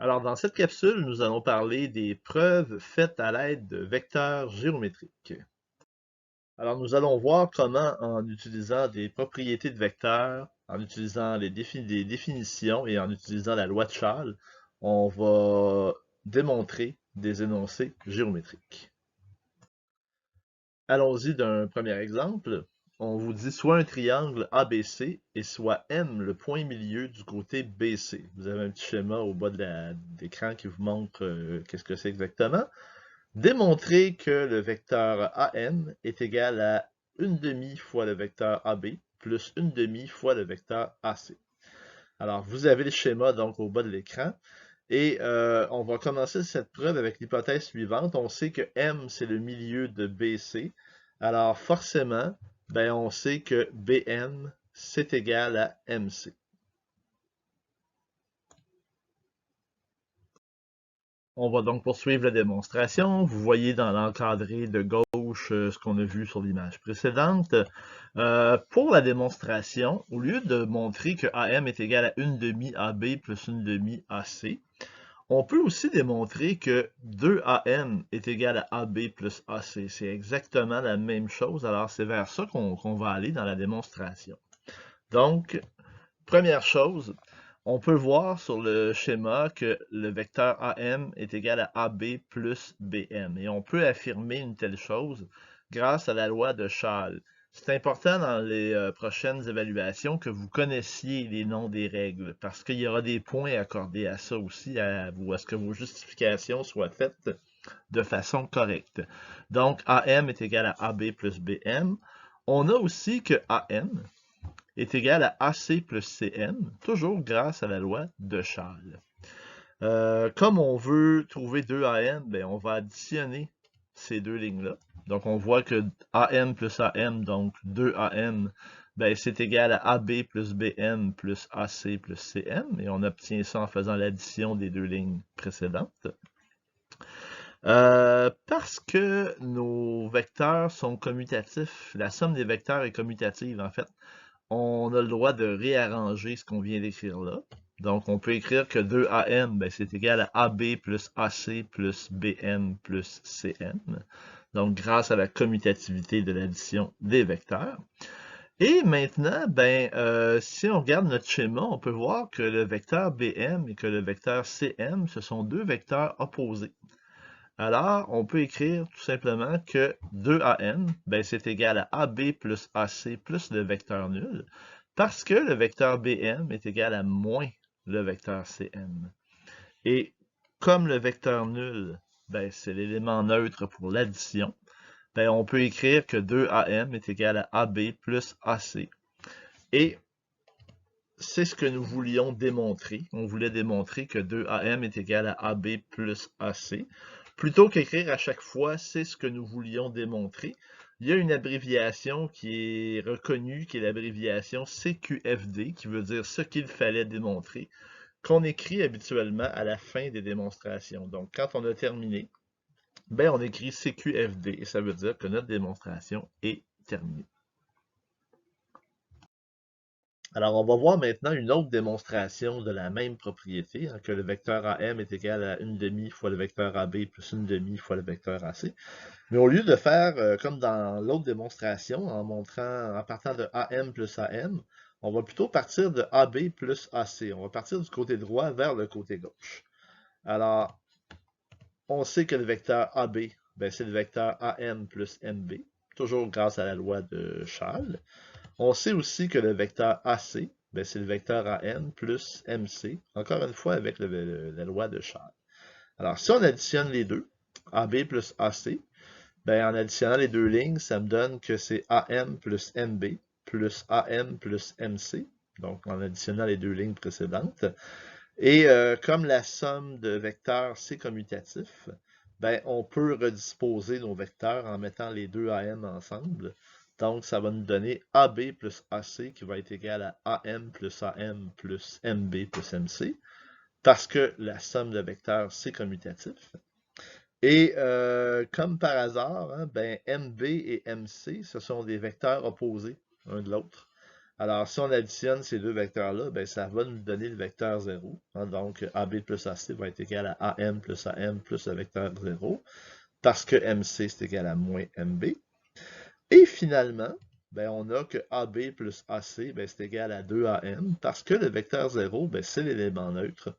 Alors, dans cette capsule, nous allons parler des preuves faites à l'aide de vecteurs géométriques. Alors, nous allons voir comment, en utilisant des propriétés de vecteurs, en utilisant des définitions et en utilisant la loi de Charles, on va démontrer des énoncés géométriques. Allons-y d'un premier exemple. On vous dit soit un triangle ABC et soit M le point milieu du côté BC. Vous avez un petit schéma au bas de l'écran qui vous montre qu'est-ce que c'est exactement. Démontrez que le vecteur AM est égal à 1/2 fois le vecteur AB plus 1/2 fois le vecteur AC. Alors, vous avez le schéma donc au bas de l'écran. Et on va commencer cette preuve avec l'hypothèse suivante. On sait que M, c'est le milieu de BC. Alors, forcément, ben, on sait que BM, c'est égal à MC. On va donc poursuivre la démonstration. Vous voyez dans l'encadré de gauche ce qu'on a vu sur l'image précédente. Pour la démonstration, au lieu de montrer que AM est égal à 1/2 AB plus 1/2 AC, on peut aussi démontrer que 2AM est égal à AB plus AC. C'est exactement la même chose, alors c'est vers ça qu'on va aller dans la démonstration. Donc, première chose, on peut voir sur le schéma que le vecteur AM est égal à AB plus BM. Et on peut affirmer une telle chose grâce à la loi de Charles. C'est important dans les prochaines évaluations que vous connaissiez les noms des règles, parce qu'il y aura des points accordés à ça aussi, à ce que vos justifications soient faites de façon correcte. Donc, AM est égal à AB plus BM. On a aussi que AM est égal à AC plus CM, toujours grâce à la loi de Charles. Comme on veut trouver 2AM, ben on va additionner ces deux lignes-là. Donc, on voit que AM plus AM, donc 2AM, ben, c'est égal à AB plus BM plus AC plus CM, et on obtient ça en faisant l'addition des deux lignes précédentes. Parce que nos vecteurs sont commutatifs, la somme des vecteurs est commutative en fait, on a le droit de réarranger ce qu'on vient d'écrire là. Donc, on peut écrire que 2AM, ben, c'est égal à AB plus AC plus BM plus CM. Donc, grâce à la commutativité de l'addition des vecteurs. Et maintenant, ben, si on regarde notre schéma, on peut voir que le vecteur BM et que le vecteur CM, ce sont deux vecteurs opposés. Alors, on peut écrire tout simplement que 2AM, ben, c'est égal à AB plus AC plus le vecteur nul, parce que le vecteur BM est égal à moins le vecteur CM. Et comme le vecteur nul, ben, c'est l'élément neutre pour l'addition, ben, on peut écrire que 2AM est égal à AB plus AC. Et c'est ce que nous voulions démontrer. On voulait démontrer que 2AM est égal à AB plus AC. Plutôt qu'écrire à chaque fois, c'est ce que nous voulions démontrer, il y a une abréviation qui est reconnue, qui est l'abréviation CQFD, qui veut dire ce qu'il fallait démontrer, qu'on écrit habituellement à la fin des démonstrations. Donc, quand on a terminé, ben, on écrit CQFD, et ça veut dire que notre démonstration est terminée. Alors, on va voir maintenant une autre démonstration de la même propriété, hein, que le vecteur AM est égal à 1/2 fois le vecteur AB plus 1/2 fois le vecteur AC. Mais au lieu de faire comme dans l'autre démonstration, en partant de AM plus AM, on va plutôt partir de AB plus AC. On va partir du côté droit vers le côté gauche. Alors, on sait que le vecteur AB, ben, c'est le vecteur AM plus MB, toujours grâce à la loi de Charles. On sait aussi que le vecteur AC, ben, c'est le vecteur AM plus MC, encore une fois avec la loi de Charles. Alors, si on additionne les deux, AB plus AC, ben, en additionnant les deux lignes, ça me donne que c'est AM plus MB plus AM plus MC, donc en additionnant les deux lignes précédentes. Et comme la somme de vecteurs, c'est commutatif, ben, on peut redisposer nos vecteurs en mettant les deux AM ensemble. Donc, ça va nous donner AB plus AC qui va être égal à AM plus MB plus MC, parce que la somme de vecteurs, c'est commutatif. Et comme par hasard, hein, ben, MB et MC, ce sont des vecteurs opposés l'un de l'autre. Alors, si on additionne ces deux vecteurs-là, ben, ça va nous donner le vecteur 0. Hein, donc, AB plus AC va être égal à AM plus le vecteur 0, parce que MC c'est égal à moins MB. Et finalement, ben, on a que AB plus AC, ben, c'est égal à 2AM, parce que le vecteur 0, ben, c'est l'élément neutre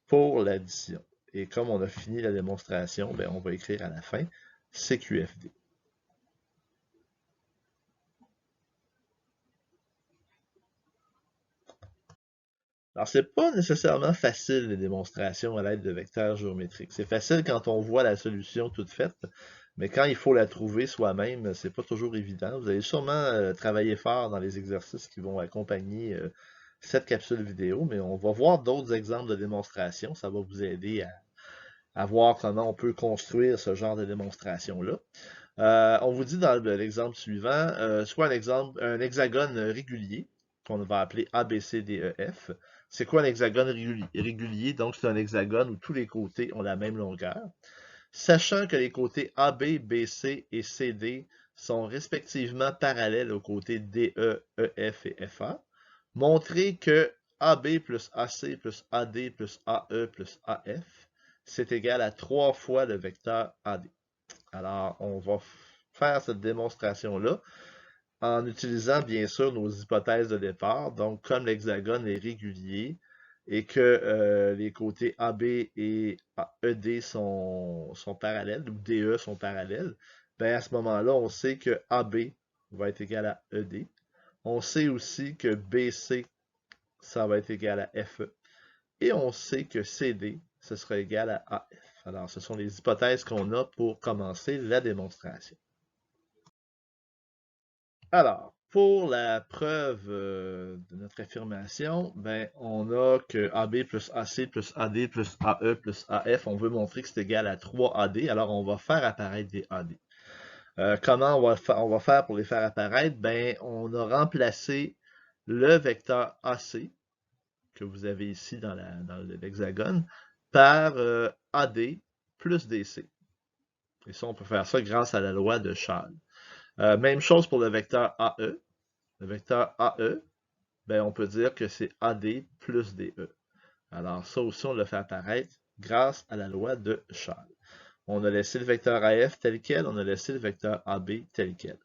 pour l'addition. Et comme on a fini la démonstration, ben, on va écrire à la fin CQFD. Alors, c'est pas nécessairement facile les démonstrations à l'aide de vecteurs géométriques. C'est facile quand on voit la solution toute faite, mais quand il faut la trouver soi-même, c'est pas toujours évident. Vous allez sûrement travailler fort dans les exercices qui vont accompagner cette capsule vidéo, mais on va voir d'autres exemples de démonstration. Ça va vous aider à voir comment on peut construire ce genre de démonstration-là. On vous dit dans l'exemple suivant, soit un hexagone régulier, qu'on va appeler ABCDEF. C'est quoi un hexagone régulier? Donc, c'est un hexagone où tous les côtés ont la même longueur. Sachant que les côtés AB, BC et CD sont respectivement parallèles aux côtés DE, EF et FA, montrez que AB plus AC plus AD plus AE plus AF, c'est égal à 3 fois le vecteur AD. Alors, on va faire cette démonstration-là en utilisant bien sûr nos hypothèses de départ. Donc, comme l'hexagone est régulier et que les côtés AB et ED sont parallèles, ou DE sont parallèles, ben à ce moment-là, on sait que AB va être égal à ED. On sait aussi que BC, ça va être égal à FE. Et on sait que CD, ce sera égal à AF. Alors, ce sont les hypothèses qu'on a pour commencer la démonstration. Alors, pour la preuve de notre affirmation, ben, on a que AB plus AC plus AD plus AE plus AF, on veut montrer que c'est égal à 3 AD, alors on va faire apparaître des AD. Comment on va faire pour les faire apparaître? Ben, on a remplacé le vecteur AC, que vous avez ici dans l'hexagone, par AD plus DC. Et ça, on peut faire ça grâce à la loi de Schall. Même chose pour le vecteur AE. Le vecteur AE, ben, on peut dire que c'est AD plus DE. Alors ça aussi, on le fait apparaître grâce à la loi de Schall. On a laissé le vecteur AF tel quel, on a laissé le vecteur AB tel quel.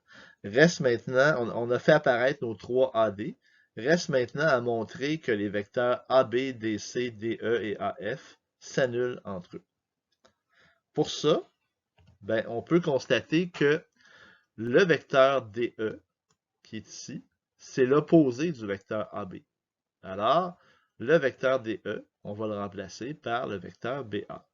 Reste maintenant, on a fait apparaître nos 3 AD. Reste maintenant à montrer que les vecteurs AB, DC, DE et AF s'annulent entre eux. Pour ça, ben, on peut constater que le vecteur DE, qui est ici, c'est l'opposé du vecteur AB. Alors, le vecteur DE, on va le remplacer par le vecteur BA.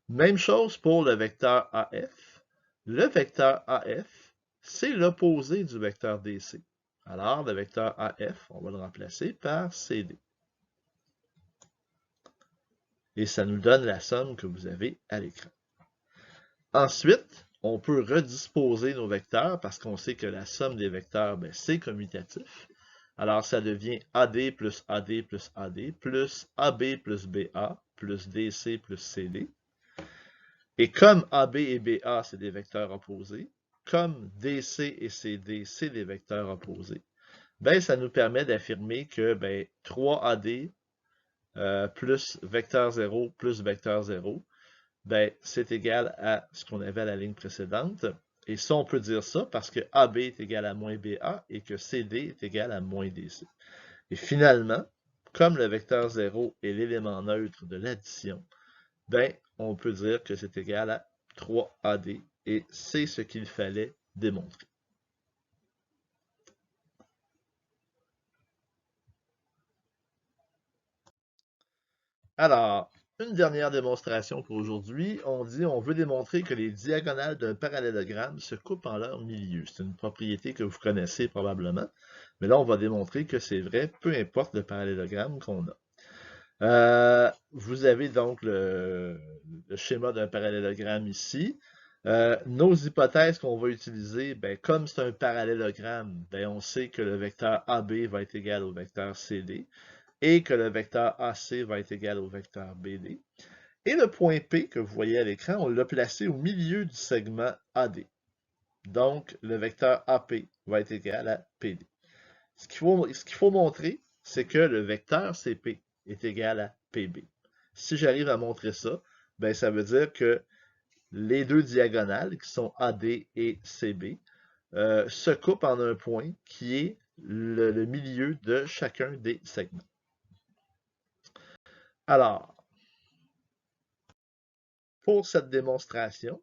Même chose pour le vecteur AF. Le vecteur AF, c'est l'opposé du vecteur DC. Alors, le vecteur AF, on va le remplacer par CD. Et ça nous donne la somme que vous avez à l'écran. Ensuite, on peut redisposer nos vecteurs parce qu'on sait que la somme des vecteurs, ben, c'est commutatif. Alors, ça devient AD plus AD plus AD plus AB plus BA plus DC plus CD. Et comme AB et BA, c'est des vecteurs opposés, comme DC et CD, c'est des vecteurs opposés, ben, ça nous permet d'affirmer que ben, 3AD plus vecteur 0 plus vecteur 0, ben, c'est égal à ce qu'on avait à la ligne précédente. Et ça, on peut dire ça parce que AB est égal à moins BA et que CD est égal à moins DC. Et finalement, comme le vecteur 0 est l'élément neutre de l'addition, ben, on peut dire que c'est égal à 3AD et c'est ce qu'il fallait démontrer. Alors, une dernière démonstration pour aujourd'hui. On veut démontrer que les diagonales d'un parallélogramme se coupent en leur milieu. C'est une propriété que vous connaissez probablement, mais là, on va démontrer que c'est vrai, peu importe le parallélogramme qu'on a. Vous avez donc le schéma d'un parallélogramme ici. Nos hypothèses qu'on va utiliser, ben, comme c'est un parallélogramme, ben, on sait que le vecteur AB va être égal au vecteur CD et que le vecteur AC va être égal au vecteur BD. Et le point P que vous voyez à l'écran, on l'a placé au milieu du segment AD. Donc, le vecteur AP va être égal à PD. Ce qu'il faut montrer, c'est que le vecteur CP est égal à PB. Si j'arrive à montrer ça, ben ça veut dire que les deux diagonales, qui sont AD et CB, se coupent en un point qui est le milieu de chacun des segments. Alors, pour cette démonstration,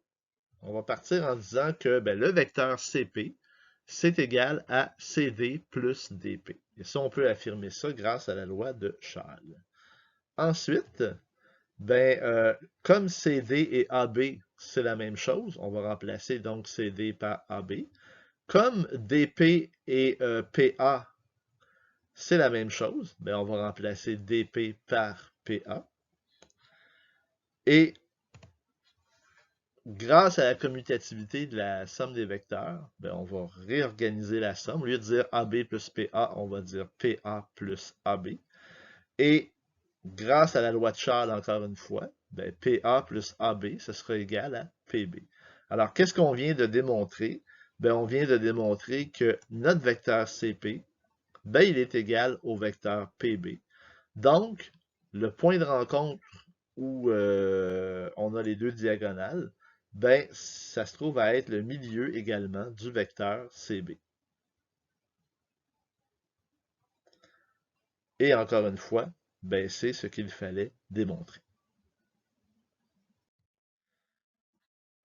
on va partir en disant que ben, le vecteur CP, c'est égal à CD plus DP. Et ça, on peut affirmer ça grâce à la loi de Charles. Ensuite, ben, comme CD et AB, c'est la même chose, on va remplacer donc CD par AB. Comme DP et PA, c'est la même chose, ben, on va remplacer DP par PA. Et grâce à la commutativité de la somme des vecteurs, ben, on va réorganiser la somme. Au lieu de dire AB plus PA, on va dire PA plus AB. Et grâce à la loi de Charles, encore une fois, ben, PA plus AB, ce sera égal à PB. Alors, qu'est-ce qu'on vient de démontrer? Ben, on vient de démontrer que notre vecteur CP, ben, il est égal au vecteur PB. Donc, le point de rencontre où on a les deux diagonales, ben, ça se trouve à être le milieu également du vecteur CB. Et encore une fois, ben, c'est ce qu'il fallait démontrer.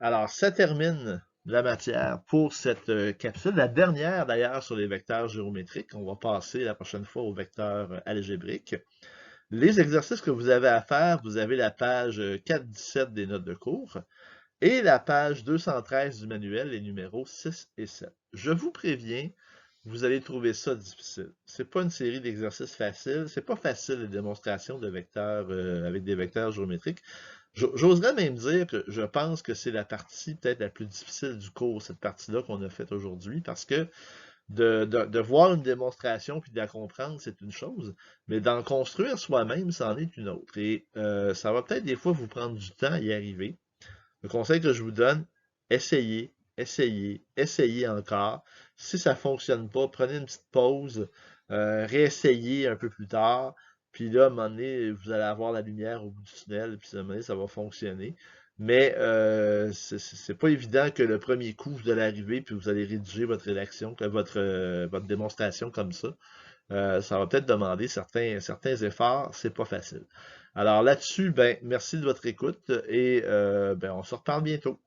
Alors, ça termine la matière pour cette capsule, la dernière d'ailleurs sur les vecteurs géométriques. On va passer la prochaine fois aux vecteurs algébriques. Les exercices que vous avez à faire, vous avez la page 417 des notes de cours et la page 213 du manuel, les numéros 6 et 7. Je vous préviens, vous allez trouver ça difficile. C'est pas une série d'exercices faciles. C'est pas facile les démonstrations de vecteurs avec des vecteurs géométriques. J'oserais même dire que je pense que c'est la partie peut-être la plus difficile du cours, cette partie-là qu'on a faite aujourd'hui, parce que de voir une démonstration puis de la comprendre, c'est une chose, mais d'en construire soi-même, c'en est une autre. Et ça va peut-être des fois vous prendre du temps à y arriver. Le conseil que je vous donne, essayez, essayez, essayez encore. Si ça ne fonctionne pas, prenez une petite pause, réessayez un peu plus tard, puis là, à un moment donné, vous allez avoir la lumière au bout du tunnel, puis à un moment donné, ça va fonctionner. Mais c'est pas évident que le premier coup, vous allez arriver, puis vous allez rédiger votre rédaction, votre démonstration comme ça. Ça va peut-être demander certains efforts, c'est pas facile. Alors là-dessus, ben, merci de votre écoute et ben, on se reparle bientôt.